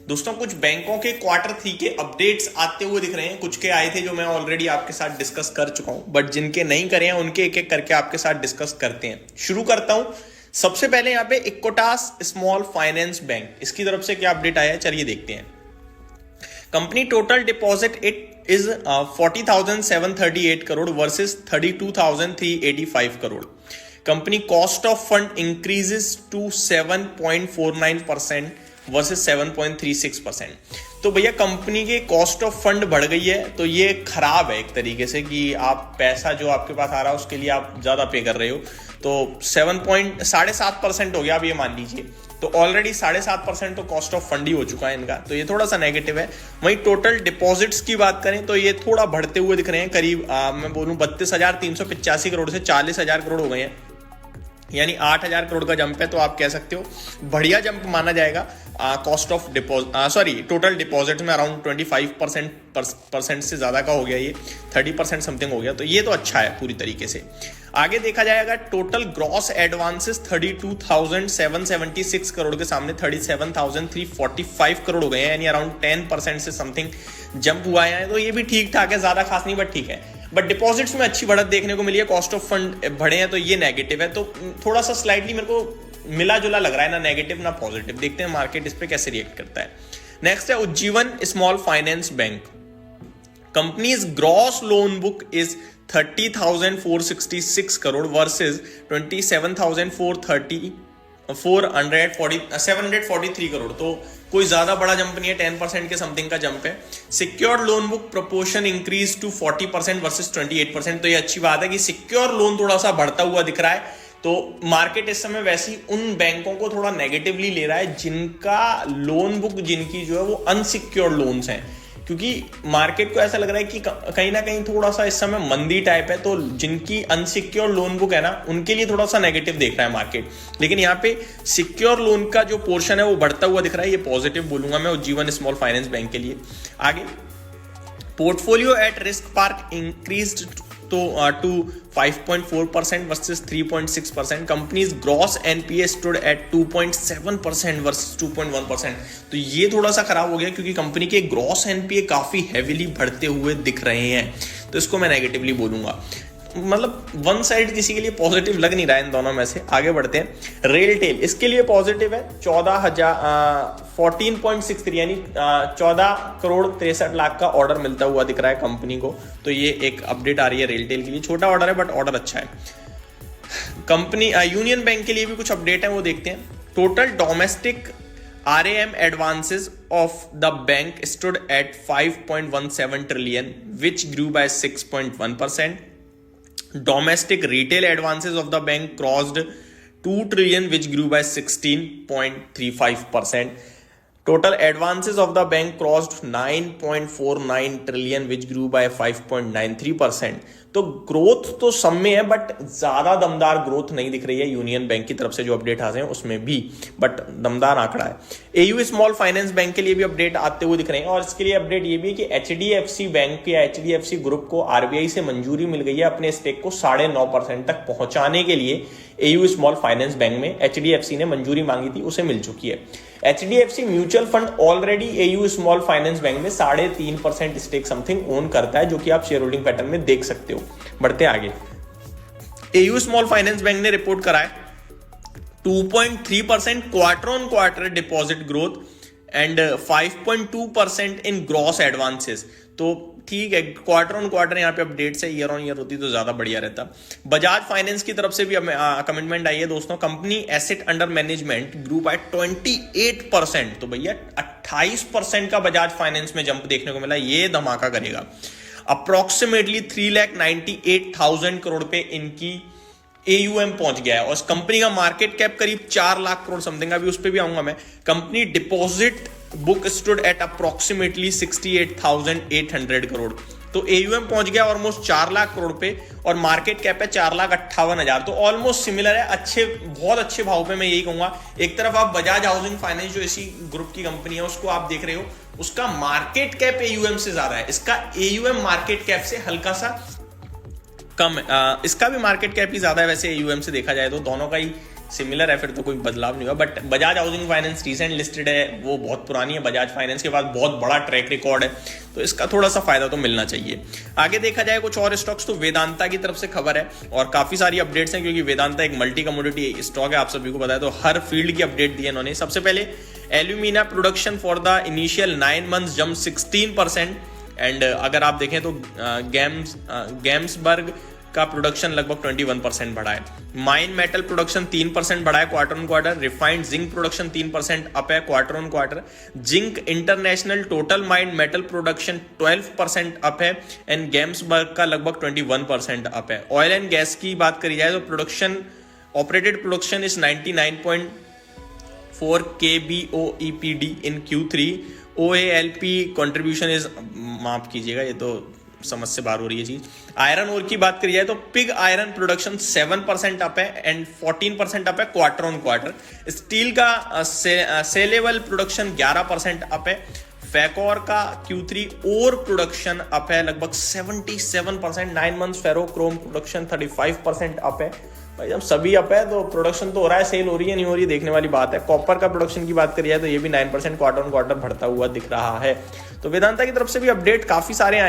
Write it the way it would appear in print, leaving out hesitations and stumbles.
दोस्तों कुछ बैंकों के Q3 के अपडेट्स आते हुए दिख रहे हैं। कुछ के आए थे जो मैं ऑलरेडी आपके साथ डिस्कस कर चुका हूं, बट जिनके नहीं करे हैं उनके एक एक करके आपके साथ डिस्कस करते हैं। शुरू करता हूं। सबसे पहले यहाँ पे इक्विटास स्मॉल फाइनेंस बैंक, इसकी तरफ से क्या अपडेट आया है चलिए देखते हैं। Company total deposit it is 40,738 crore versus 32,385 crore. Company cost of fund increases to 7.49% versus 7.36%। तो भैया कंपनी के कॉस्ट ऑफ फंड बढ़ गई है, तो ये खराब है एक तरीके से कि आप पैसा जो आपके पास आ रहा है उसके लिए आप ज्यादा पे कर रहे हो। तो 7.7% हो गया, आप ये मान लीजिए। तो ऑलरेडी 7.5% तो कॉस्ट ऑफ फंड ही हो चुका है इनका, तो ये थोड़ा सा नेगेटिव है। वहीं टोटल डिपॉजिट्स की बात करें तो ये थोड़ा बढ़ते हुए दिख रहे हैं, करीब मैं बोलूं 32,385 करोड़ से 40,000 करोड़ हो गए हैं, यानी 8,000 करोड़ का जंप है। तो आप कह सकते हो बढ़िया जंप माना जाएगा। कॉस्ट ऑफ टोटल डिपॉजिट में अराउंड 25% से ज्यादा का हो गया, ये 30% समथिंग हो गया, तो ये तो अच्छा है पूरी तरीके से। आगे देखा जाएगा टोटल ग्रॉस एडवांसेस 32,776 करोड़ के सामने 37,345 करोड़ हो गए हैं, यानी अराउंड 10% से समथिंग जंप हुआ है। तो ये भी ठीक ठाक है, ज्यादा खास नहीं बट ठीक है। बट डिपॉजिट्स में अच्छी बढ़त देखने को मिली है, कॉस्ट ऑफ फंड बढ़े हैं, तो ये नेगेटिव है। तो थोड़ा सा स्लाइटली मेरे को मिला जुला लग रहा है, ना नेगेटिव ना पॉजिटिव। देखते हैं मार्केट इस पे कैसे रिएक्ट करता है। नेक्स्ट है Ujjivan small finance bank. Companies gross loan book is 30,466 crore versus 27,443 crore. तो कोई ज्यादा बड़ा जंप नहीं है, 10% के समथिंग का जंप है। Secured loan book proportion increase to 40% versus 28%। तो ये अच्छी बात है कि सिक्योर लोन थोड़ा सा बढ़ता हुआ दिख रहा है। तो मार्केट इस समय वैसे ही उन बैंकों को थोड़ा नेगेटिवली ले रहा है जिनका लोन बुक, जिनकी जो है वो अनसिक्योर्ड लोन्स हैं, क्योंकि मार्केट को ऐसा लग रहा है कि कहीं ना कहीं थोड़ा सा इस समय मंदी टाइप है। तो जिनकी अनसिक्योर लोन बुक है ना, उनके लिए थोड़ा सा नेगेटिव देख रहा है मार्केट। लेकिन यहाँ पे सिक्योर लोन का जो पोर्शन है वो बढ़ता हुआ दिख रहा है, ये पॉजिटिव बोलूंगा मैं उज्जीवन स्मॉल फाइनेंस बैंक के लिए। आगे portfolio at risk par increased to 5.4% versus 3.6%। Companies gross NPA stood at 2.7% versus 2.1%। तो ये थोड़ा सा खराब हो गया क्योंकि कंपनी के ग्रॉस एनपीए काफी हैविली बढ़ते हुए दिख रहे हैं, तो इसको मैं नेगेटिवली बोलूंगा। मतलब वन साइड किसी के लिए पॉजिटिव लग नहीं रहा है इन दोनों में से। आगे बढ़ते हैं। रेलटेल इसके लिए पॉजिटिव है, 14.63 यानी 14 करोड़ 63 लाख का ऑर्डर मिलता हुआ दिख रहा है कंपनी को। तो ये एक अपडेट आ रही है रेलटेल के लिए। छोटा ऑर्डर है बट ऑर्डर अच्छा है। कंपनी यूनियन बैंक के लिए भी कुछ अपडेट है, वो देखते हैं। Total domestic RAM advances of the bank stood at 5.17 trillion, which grew by 6.1%. Domestic retail advances of the bank crossed 2 trillion, which grew by 16.35%. Total advances of the bank crossed 9.49 trillion, which grew by 5.93%. तो growth तो सब में है but ज्यादा दमदार growth नहीं दिख रही है यूनियन बैंक की तरफ से। जो अपडेट आते हैं उसमें भी बट दमदार आंकड़ा है। एयू स्मॉल फाइनेंस बैंक के लिए भी अपडेट आते हुए दिख रहे हैं, और इसके लिए अपडेट ये भी है कि HDFC बैंक या HDFC ग्रुप को RBI से मंजूरी मिल गई है अपने स्टेक को 9.5% तक पहुंचाने के लिए। एयू स्मॉल फाइनेंस बैंक में HDFC ने मंजूरी मांगी थी, उसे मिल चुकी है। HDFC mutual fund already AU small finance bank में 3.5% स्टेक समथिंग ओन करता है, जो कि आप शेयर होल्डिंग पैटर्न में देख सकते हो। बढ़ते आगे। एयू स्मॉल फाइनेंस बैंक ने रिपोर्ट करा है 2.3% quarter on quarter deposit growth and 5.2% in gross advances. तो ठीक है, क्वार्टर ऑन क्वार्टर यहाँ पे अपडेट से ईयर ऑन ईयर होती तो ज्यादा बढ़िया रहता। बजाज फाइनेंस की तरफ से भी कमिटमेंट आई है दोस्तों। Company asset under management grew by 28%। तो भैया 28% का बजाज फाइनेंस में जंप देखने को मिला, ये धमाका करेगा। अप्रोक्सीमेटली 3,98,000 करोड़ पे इनकी AUM पहुंच गया है, और इस कंपनी का मार्केट कैप करीब 4 लाख करोड़ समथिंग, अभी उस पर भी आऊंगा मैं। Company deposit book stood at approximately 68,800 crore. तो AUM पहुंच गया ऑलमोस्ट 4 लाख करोड़ पे, और मार्केट कैप है 4,58,000। तो ऑलमोस्ट सिमिलर है, अच्छे बहुत अच्छे भाव पे मैं यही कहूंगा। एक तरफ आप बजाज हाउसिंग फाइनेंस जो इसी ग्रुप की कंपनी है उसको आप देख रहे हो, उसका मार्केट कैप AUM से ज्यादा है, इसका AUM मार्केट कैप से हल्का सा कम है। इसका भी मार्केट कैप ही ज्यादा है वैसे AUM से देखा जाए तो, दोनों का ही सिमिलर है, फिर तो कोई बदलाव नहीं हुआ। But Bajaj housing finance recent listed है, वो बहुत पुरानी है, बजाज फाइनेंस के पास बहुत बड़ा ट्रैक रिकॉर्ड है, तो इसका थोड़ा सा फायदा तो मिलना चाहिए। आगे देखा जाए कुछ और स्टॉक्स, तो वेदांता की तरफ से खबर है और काफी सारी अपडेट्स हैं, क्योंकि वेदांता एक मल्टी कमोडिटी स्टॉक है, आप सभी को पता है, तो हर फील्ड की अपडेट दी है इन्होंने। सबसे पहले alumina production for the initial 9 months जम 16%, एंड अगर आप देखें तो गैम्सबर्ग का प्रोडक्शन लगभग 21% बढ़ा है। माइन मेटल प्रोडक्शन 3% बढ़ा है quarter on quarter. Refined zinc production 3% up है quarter on quarter. Zinc international total mine metal production 12% up है, एंड गैम्सबर्ग का लगभग 21% अप है। ऑयल एंड गैस की बात करी जाए तो production operated production is 99.4 kboepd in Q3। OALP contribution is, माफ कीजिएगा ये तो समझ से बाहर हो रही है चीज। आयरन ओर की बात करी जाए तो पिग आयरन प्रोडक्शन 7% अप है एंड 14% अप है क्वार्टर ऑन क्वार्टर। स्टील का सेलेबल प्रोडक्शन 11% अप है। फैकोर का Q3 ओर प्रोडक्शन अप है लगभग 77%। 9 months फेरोक्रोम प्रोडक्शन 35% अप है। भाई जब सभी अप है तो प्रोडक्शन तो हो रहा है, सेल हो रही है नहीं हो रही है देखने वाली बात है। कॉपर का प्रोडक्शन की बात करी जाए तो ये भी 9% क्वार्टर ऑन क्वार्टर बढ़ता हुआ दिख रहा है। तो वेदांता की तरफ से भी अपडेट काफी सारे